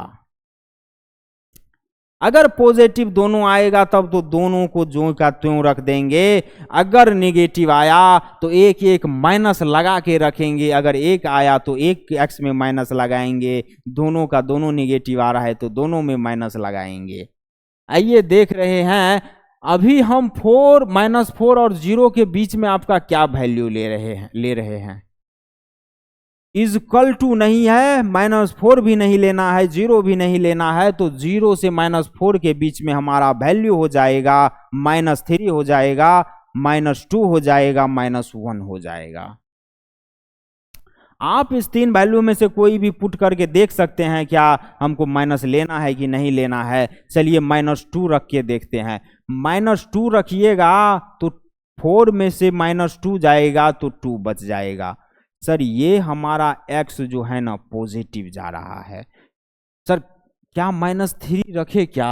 अगर पॉजिटिव दोनों आएगा तब तो दोनों को जो का त्यों रख देंगे, अगर नेगेटिव आया तो एक एक माइनस लगा के रखेंगे, अगर एक आया तो एक x में माइनस लगाएंगे, दोनों का दोनों नेगेटिव आ रहा है तो दोनों में माइनस लगाएंगे। आइए देख रहे हैं, अभी हम 4 -4 और 0 के बीच में आपका क्या वैल्यू ले रहे हैं। इज इक्वल टू नहीं है, -4 भी नहीं लेना है, 0 भी नहीं लेना है, तो 0 से -4 के बीच में हमारा वैल्यू हो जाएगा -3 हो जाएगा, -2 हो जाएगा, -1 हो जाएगा। आप इस 3 वैल्यू में से कोई भी पुट करके देख सकते हैं क्या हमको माइनस लेना है कि नहीं लेना है। चलिए -2 रख के देखते हैं। -2 रखिएगा तो 4 में से -2 जाएगा तो 2 बच जाएगा। सर ये हमारा x जो है ना पॉजिटिव जा रहा है, सर क्या -3 रखे क्या,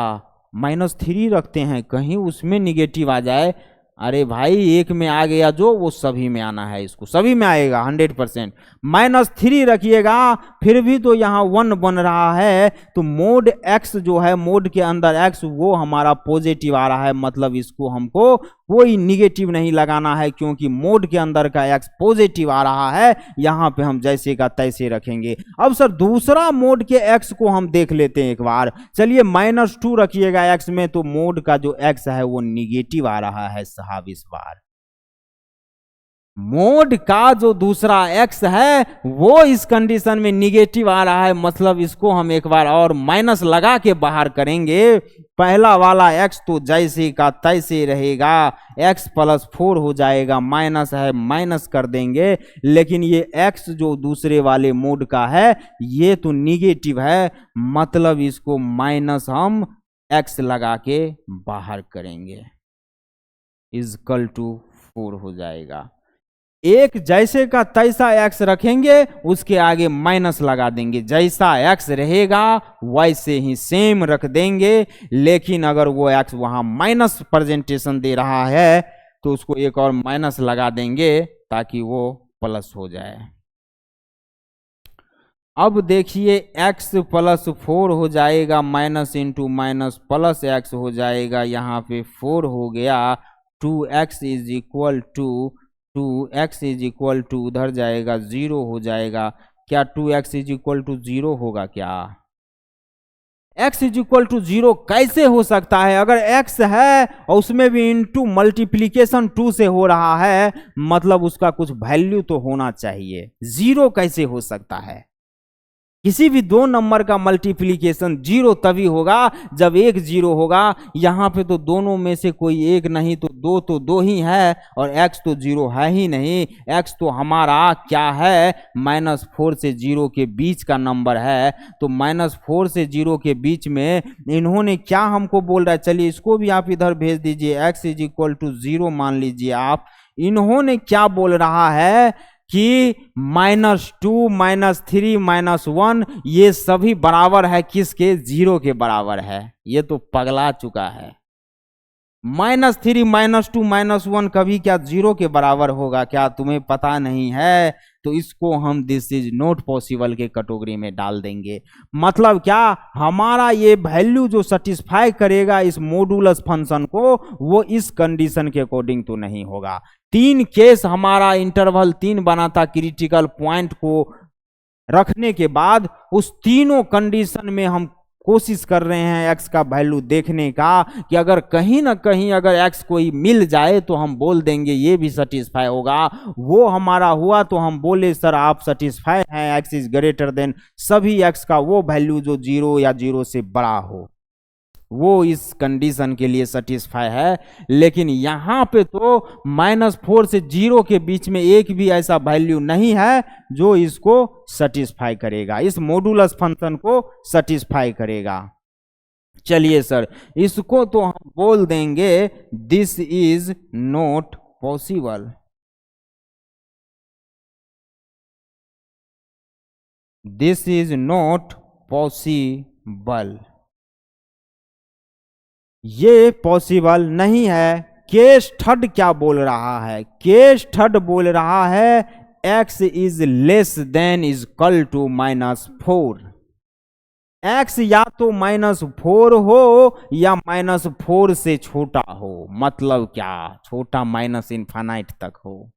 -3 रखते हैं, कहीं उसमें निगेटिव आ जाए। अरे भाई एक में आ गया जो, वो सभी में आना है, इसको सभी में आएगा 100%। -3 रखिएगा फिर भी तो यहाँ 1 बन रहा है, तो मोड x जो है, मोड के अंदर x वो हमारा पॉजिटिव आ रहा है, मतलब इसको हमको कोई निगेटिव नहीं लगाना है, क्योंकि मोड के अंदर का x पॉजिटिव आ रहा है। यहाँ पे हम जैसे का तैसे रखेंगे। अब सर दूसरा मोड के x को हम देख लेते हैं एक बार। चलिए -2 रखिएगा x में, तो मोड का जो x है वो निगेटिव आ रहा है साहब इस बार। मोड का जो दूसरा x है वो इस कंडीशन में निगेटिव आ रहा है, मतलब इसको हम एक बार और माइनस लगा के बाहर करेंगे पहला वाला x तो जैसे का तैसे रहेगा, x प्लस 4 हो जाएगा, माइनस है माइनस कर देंगे, लेकिन ये x जो दूसरे वाले मोड का है ये तो निगेटिव है, मतलब इसको माइनस हम x लगा के बाहर करेंगे, इजकल टू 4 हो जाएगा। एक जैसे का तैसा x रखेंगे, उसके आगे माइनस लगा देंगे, जैसा x रहेगा वैसे ही सेम रख देंगे, लेकिन अगर वो x वहां माइनस प्रेजेंटेशन दे रहा है तो उसको एक और माइनस लगा देंगे ताकि वो प्लस हो जाए। अब देखिए x प्लस 4 हो जाएगा, minus into minus plus x हो जाएगा, यहाँ पे 4 हो गया, 2x is equal to 2x is equal to उधर जाएगा 0 हो जाएगा। क्या 2x इज इक्वल टू 0 होगा? क्या x इज इक्वल टू 0 कैसे हो सकता है? अगर x है और उसमें भी इनटू मल्टीप्लीकेशन 2 से हो रहा है, मतलब उसका कुछ वैल्यू तो होना चाहिए, 0 कैसे हो सकता है? किसी भी दो नंबर का मल्टीप्लिकेशन 0 तभी होगा जब एक 0 होगा। यहाँ पे तो दोनों में से कोई एक नहीं तो दो ही है, और x तो 0 है ही नहीं। x तो हमारा क्या है? -4 से 0 के बीच का नंबर है, तो -4 से 0 के बीच में इन्होंने क्या हमको बोल रहा है, चलिए इसको भी आप इधर भेज दीजिए, x इज इक्वल टू 0 मान लीजिए आप। इन्होंने क्या बोल रहा है कि -2 -3 -1 ये सभी बराबर है किसके? 0 के बराबर है। ये तो पगला चुका है। -3 -2 -1 कभी क्या 0 के बराबर होगा? क्या तुम्हें पता नहीं है? तो इसको हम दिस इज नॉट पॉसिबल के कैटेगरी में डाल देंगे। मतलब क्या, हमारा ये वैल्यू जो सेटिस्फाई करेगा इस मॉडुलस फंक्शन को, वो इस कंडीशन के अकॉर्डिंग तो नहीं होगा। 3 केस हमारा इंटरवल 3 बना था क्रिटिकल पॉइंट को रखने के बाद, उस तीनों कंडीशन में हम कोशिश कर रहे हैं x का वैल्यू देखने का कि अगर कहीं ना कहीं अगर x कोई मिल जाए तो हम बोल देंगे ये भी सेटिस्फाई होगा। वो हमारा हुआ तो हम बोले सर आप सेटिस्फाई हैं, x इज ग्रेटर देन सभी x का वो वैल्यू जो 0 या 0 से बड़ा हो, वो इस कंडीशन के लिए सेटिस्फाई है। लेकिन यहाँ पे तो -4 से 0 के बीच में एक भी ऐसा वैल्यू नहीं है जो इसको सेटिस्फाई करेगा, इस मॉडुलस फंक्शन को सेटिस्फाई करेगा। चलिए सर, इसको तो हम बोल देंगे this is not possible. This is not possible, ये पॉसिबल नहीं है। केस थर्ड क्या बोल रहा है? केस थर्ड बोल रहा है x is less than is equal to -4। x या तो -4 हो या -4 से छोटा हो। मतलब क्या? छोटा माइनस इनफाइनाइट तक हो।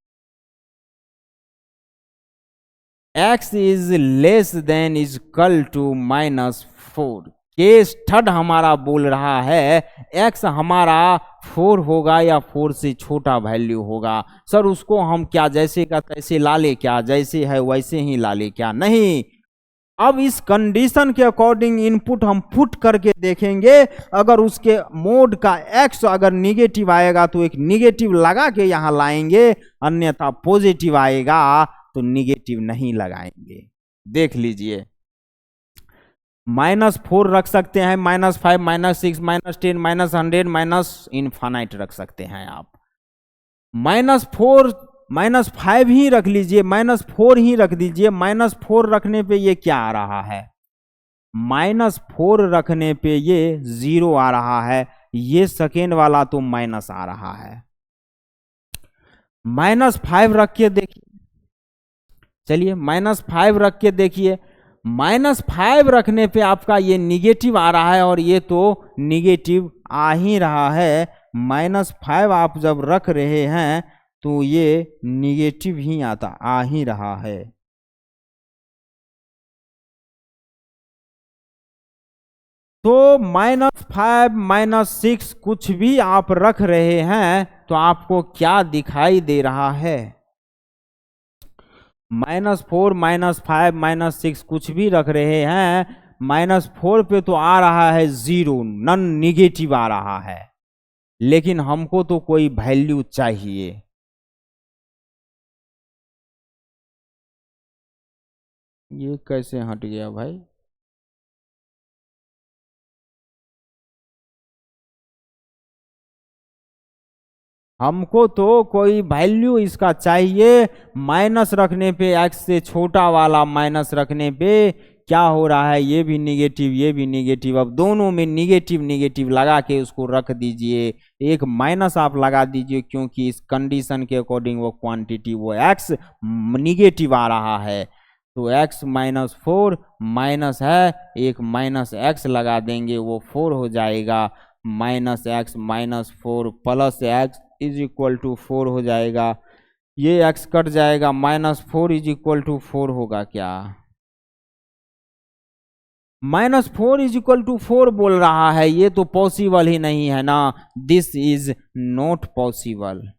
x is less than is equal to -4। Case third हमारा बोल रहा है x हमारा 4 होगा या 4 से छोटा वैल्यू होगा। सर उसको हम क्या जैसे का तैसे ला ले? क्या जैसे है वैसे ही ला ले? क्या नहीं। अब इस कंडीशन के अकॉर्डिंग इनपुट हम पुट करके देखेंगे। अगर उसके मोड का x अगर निगेटिव आएगा तो एक निगेटिव लगा के यहां लाएंगे, अन्यथा पॉजिटिव आएगा तो निगेटिव नहीं लगाएंगे। देख लीजिए, -4 रख सकते हैं, -5 -6 -10 -100 माइनस इनफाइनाइट रख सकते हैं आप। -4 -5 ही रख लीजिए, -4 ही रख दीजिए। -4 रखने पे ये क्या आ रहा है? -4 रखने पे ये 0 आ रहा है। ये सेकेंड वाला तो माइनस आ रहा है। -5 रख के देखिए, चलिए -5 रख के देखिए। -5 रखने पे आपका ये निगेटिव आ रहा है और ये तो निगेटिव आ ही रहा है। -5 आप जब रख रहे हैं तो ये निगेटिव ही आ ही रहा है। तो -5 -6 कुछ भी आप रख रहे हैं तो आपको क्या दिखाई दे रहा है? -4 -5 -6 कुछ भी रख रहे हैं, -4 पे तो आ रहा है 0, नॉन निगेटिव आ रहा है, लेकिन हमको तो कोई वैल्यू चाहिए। ये कैसे हट गया भाई? हमको तो कोई वैल्यू इसका चाहिए। माइनस रखने पे, एक्स से छोटा वाला माइनस रखने पे क्या हो रहा है, ये भी निगेटिव, ये भी निगेटिव। अब दोनों में निगेटिव निगेटिव लगा के उसको रख दीजिए, एक माइनस आप लगा दीजिए, क्योंकि इस कंडीशन के अकॉर्डिंग वो क्वांटिटी, वो एक्स निगेटिव आ रहा है। तो x -4 माइनस है, एक माइनस एक्स लगा देंगे, वो 4 हो जाएगा। -x -4 plus x is equal to 4 हो जाएगा। ये x कट जाएगा, -4 इज इक्वल टू 4 होगा क्या? -4 इज इक्वल टू 4 बोल रहा है, ये तो पॉसिबल ही नहीं है ना। This is not possible.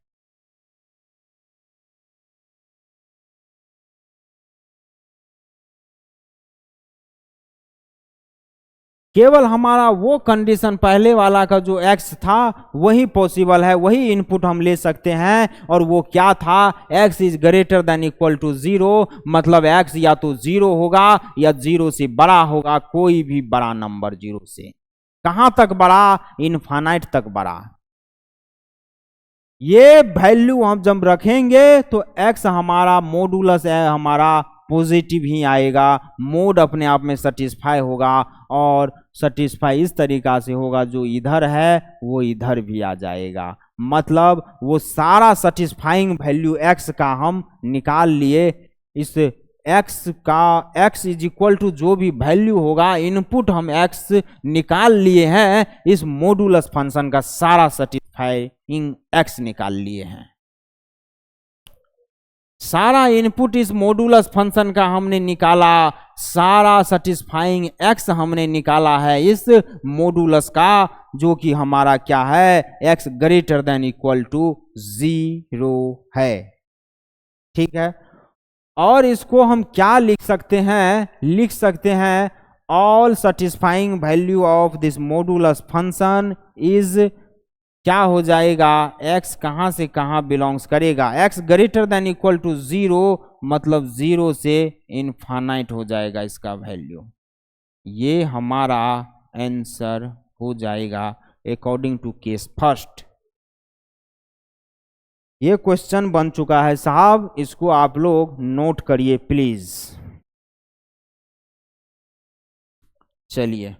केवल हमारा वो कंडीशन पहले वाला का जो x था वही पॉसिबल है, वही इनपुट हम ले सकते हैं। और वो क्या था, x is greater than equal to 0, मतलब x या तो 0 होगा या 0 से बड़ा होगा, कोई भी बड़ा नंबर 0 से। कहां तक बड़ा? इनफाइनाइट तक बड़ा। ये वैल्यू हम जब रखेंगे तो x हमारा मॉडुलस है, हमारा पॉजिटिव ही आएगा, मोड अपने आप में सेटिस्फाई होगा, और सेटिस्फाई इस तरीका से होगा जो इधर है वो इधर भी आ जाएगा। मतलब वो सारा सेटिस्फाइंग वैल्यू x का हम निकाल लिए। इस x का, x इज इक्वल टू जो भी वैल्यू होगा, इनपुट हम x निकाल लिए हैं, इस मॉडुलस फंक्शन का सारा सेटिस्फाइंग x निकाल लिए हैं। सारा इनपुट इस मॉडुलस फंक्शन का हमने निकाला, सारा सेटिस्फाइंग x हमने निकाला है इस मॉडुलस का, जो कि हमारा क्या है, x greater than equal to 0 है। ठीक है, और इसको हम क्या लिख सकते हैं? लिख सकते हैं all satisfying value of this modulus function is, क्या हो जाएगा, x कहां से कहां बिलोंग्स करेगा, x greater than equal to 0, मतलब 0 से इनफाइनाइट हो जाएगा इसका वैल्यू। ये हमारा आंसर हो जाएगा अकॉर्डिंग टू केस फर्स्ट। ये क्वेश्चन बन चुका है साहब, इसको आप लोग नोट करिए प्लीज। चलिए,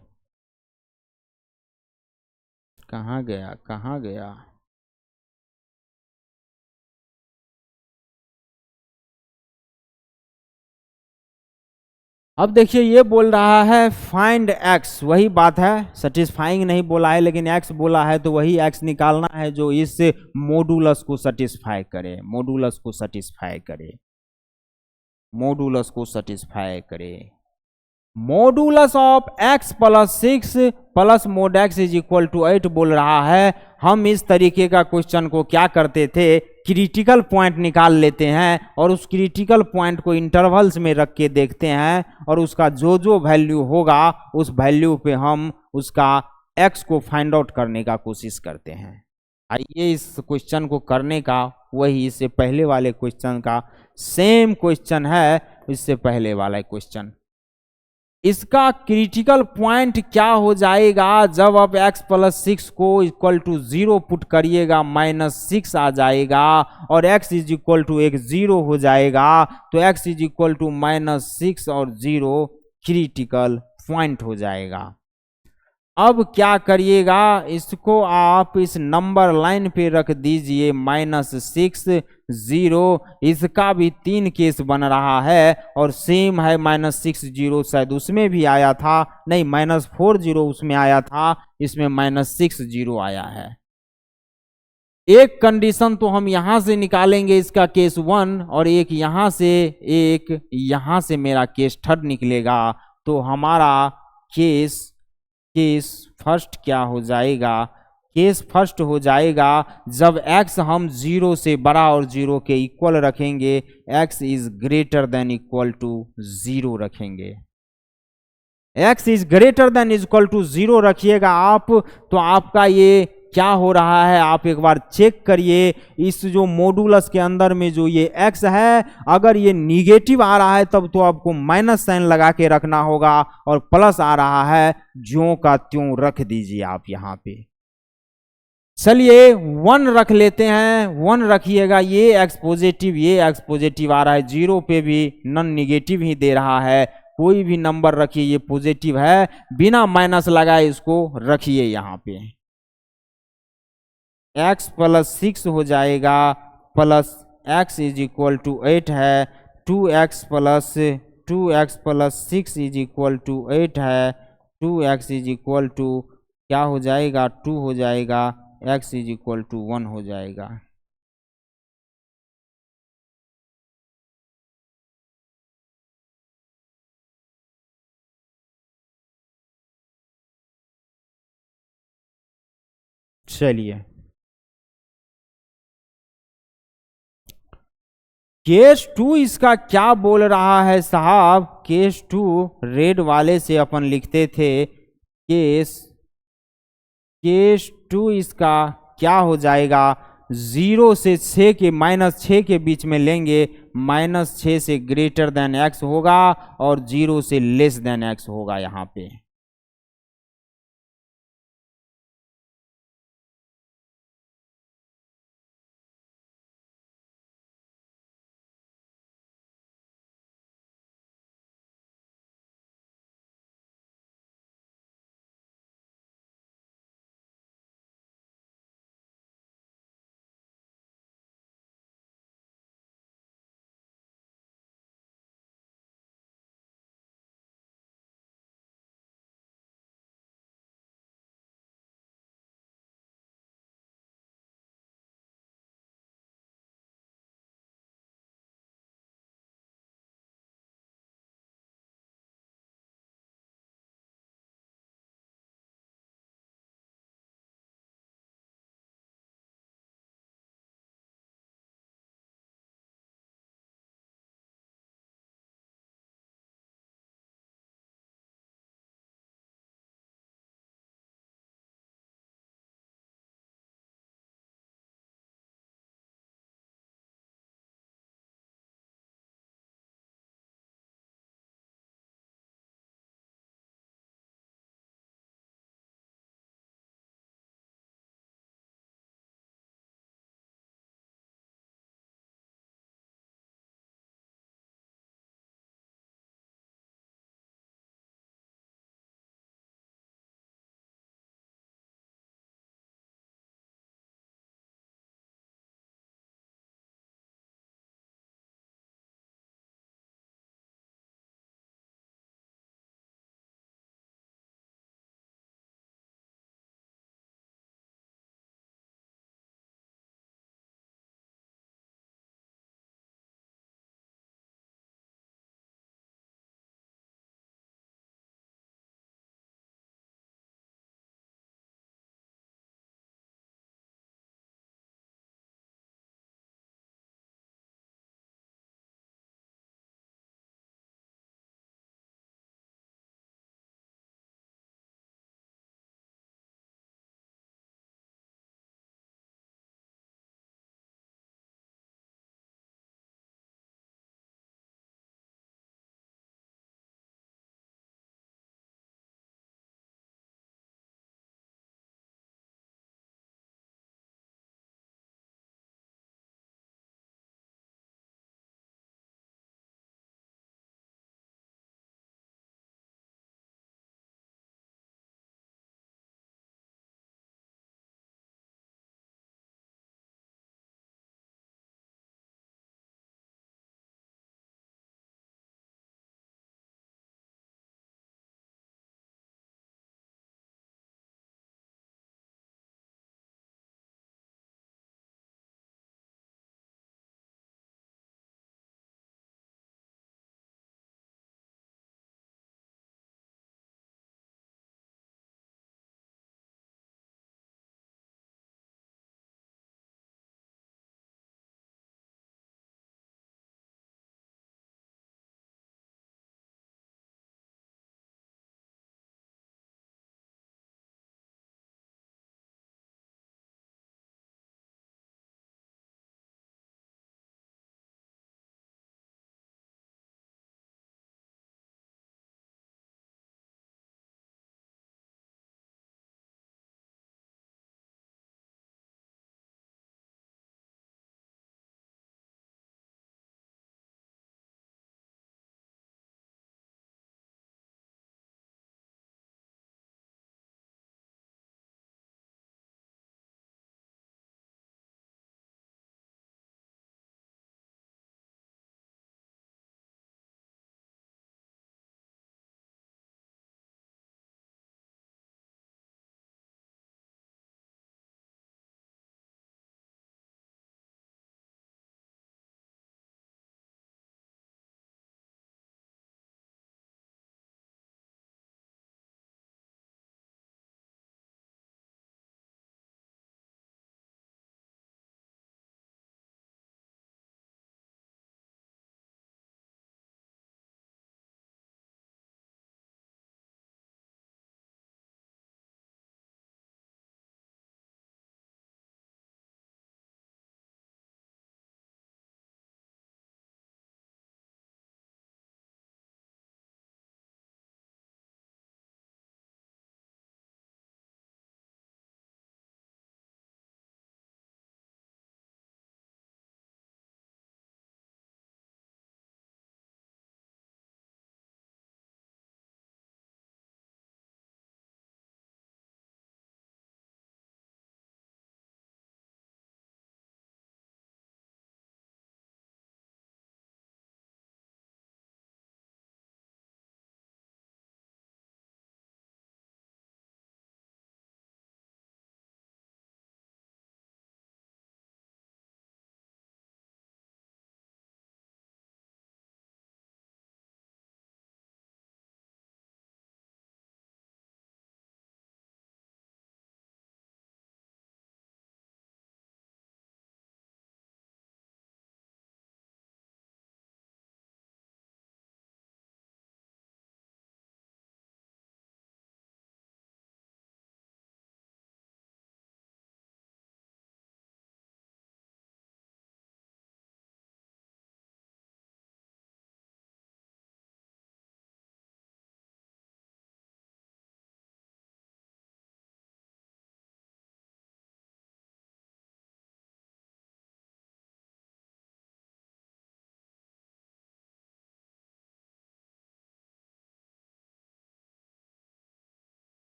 कहाँ गया, कहाँ गया? अब देखिए, ये बोल रहा है फाइंड x, वही बात है, सेटिस्फाइंग नहीं बोला है, लेकिन x बोला है तो वही x निकालना है जो इस मॉडुलस को सेटिस्फाई करे, मॉडुलस को सेटिस्फाई करे, मॉडुलस को सेटिस्फाई करे। Modulus of x plus 6 plus mod x is equal to 8 बोल रहा है। हम इस तरीके का क्वेश्चन को क्या करते थे, क्रिटिकल पॉइंट निकाल लेते हैं और उस क्रिटिकल पॉइंट को इंटरवल्स में रख के देखते हैं, और उसका जो जो वैल्यू होगा उस वैल्यू पे हम उसका x को फाइंड आउट करने का कोशिश करते हैं। आइए, इस क्वेश्चन को करने का वही इससे पहले वाले क्वेश्चन का सेम क्वेश्चन है, इससे पहले वाला क्वेश्चन। इसका क्रिटिकल पॉइंट क्या हो जाएगा, जब आप x प्लस 6 को इक्वल टू 0 पुट करिएगा, -6 आ जाएगा, और x इज इक्वल टू एक 0 हो जाएगा, तो x इज इक्वल टू -6 और 0 क्रिटिकल पॉइंट हो जाएगा। अब क्या करिएगा, इसको आप इस नंबर लाइन पे रख दीजिए, -6 0, इसका भी 3 केस बन रहा है, और सेम है -6 0, शायद उसमें भी आया था, नहीं -4 0 उसमें आया था, इसमें -6 0 आया है। एक कंडीशन तो हम यहां से निकालेंगे, इसका केस 1, और एक यहां से मेरा केस 3 निकलेगा। तो हमारा केस फर्स्ट क्या हो जाएगा, केस फर्स्ट हो जाएगा जब x हम 0 से बड़ा और 0 के इक्वल रखेंगे, x is greater than equal to 0 रखेंगे। x is greater than is equal to 0 रखिएगा आप, तो आपका ये क्या हो रहा है आप एक बार चेक करिए। इस जो मॉडुलस के अंदर में जो ये x है, अगर ये निगेटिव आ रहा है तब तो आपको माइनस साइन लगा के रखना होगा, और प्लस आ रहा है ज्यों का त्यों रख दीजिए आप यहाँ पे। चलिए 1 रख लेते हैं, 1 रखिएगा। ये x पॉजिटिव, ये x पॉजिटिव आ रहा है, 0 पे भी नॉन निगेटिव ही दे रहा है। कोई भी नंबर रखिए, ये पॉजिटिव है, बिना माइनस लगाए इसको रखिए यहाँ पे। x प्लस 6 हो जाएगा, plus x is equal to 8 है, 2x plus 6 is equal to 8 है, 2x इज इक्वल टू क्या हो जाएगा, 2 हो जाएगा, x इज इक्वल टू 1 हो जाएगा। चलिए केस 2 इसका क्या बोल रहा है साहब। केस 2 रेड वाले से अपन लिखते थे, केस 2 इसका क्या हो जाएगा, 0 से 6 के -6 के बीच में लेंगे, -6 से ग्रेटर देन x होगा और 0 से लेस देन x होगा यहाँ पे।